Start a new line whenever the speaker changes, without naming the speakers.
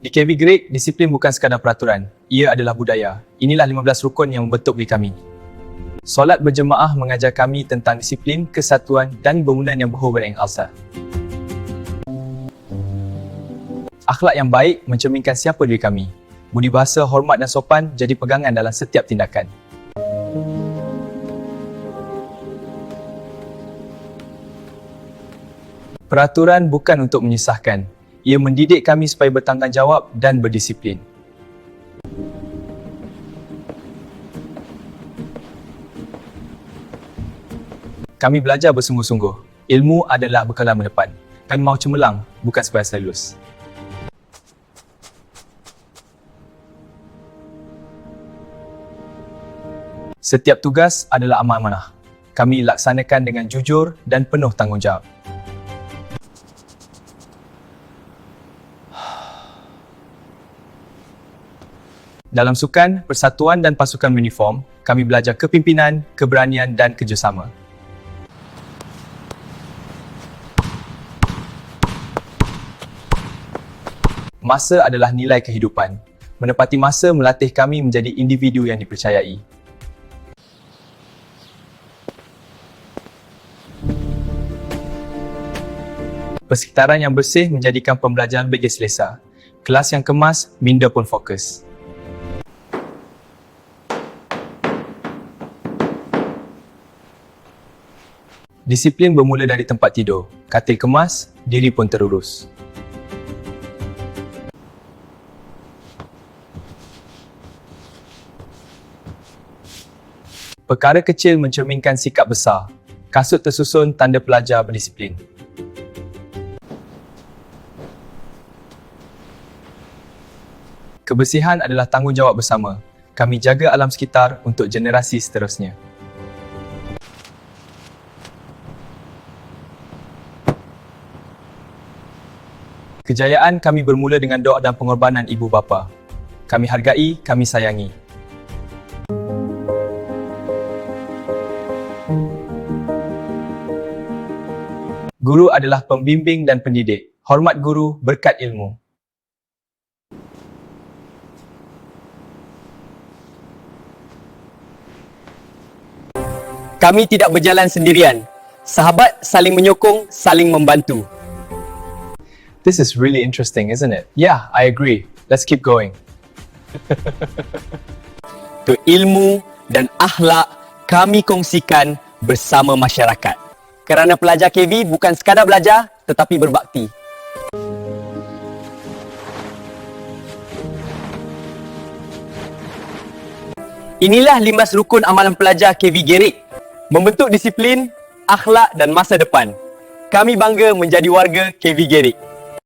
Di KV Gerik, disiplin bukan sekadar peraturan. Ia adalah budaya. Inilah 15 rukun yang membentuk diri kami. Solat berjemaah mengajar kami tentang disiplin, kesatuan dan bangunan yang berhubungan dengan Al-Sa. Akhlak yang baik mencerminkan siapa diri kami. Budi bahasa, hormat dan sopan jadi pegangan dalam setiap tindakan. Peraturan bukan untuk menyusahkan. Ia mendidik kami supaya bertanggungjawab dan berdisiplin. Kami belajar bersungguh-sungguh. Ilmu adalah bekalan mendepan. Kami mahu cemerlang, bukan sebagai lulus. Setiap tugas adalah amanah. Kami laksanakan dengan jujur dan penuh tanggungjawab. Dalam sukan, persatuan dan pasukan uniform, kami belajar kepimpinan, keberanian dan kerjasama. Masa adalah nilai kehidupan. Menepati masa melatih kami menjadi individu yang dipercayai. Persekitaran yang bersih menjadikan pembelajaran lebih selesa. Kelas yang kemas, minda pun fokus. Disiplin bermula dari tempat tidur. Katil kemas, diri pun terurus. Perkara kecil mencerminkan sikap besar. Kasut tersusun tanda pelajar berdisiplin. Kebersihan adalah tanggungjawab bersama. Kami jaga alam sekitar untuk generasi seterusnya. Kejayaan kami bermula dengan doa dan pengorbanan ibu bapa. Kami hargai, kami sayangi. Guru adalah pembimbing dan pendidik. Hormat guru, berkat ilmu.
Kami tidak berjalan sendirian. Sahabat saling menyokong, saling membantu.
This is really interesting, isn't it? Yeah, I agree. Let's keep going.
Keilmu dan akhlak kami kongsikan bersama masyarakat. Kerana pelajar KV bukan sekadar belajar, tetapi berbakti. Inilah 15 rukun amalan pelajar KV Gerik. Membentuk disiplin, akhlak dan masa depan. Kami bangga menjadi warga KV Gerik.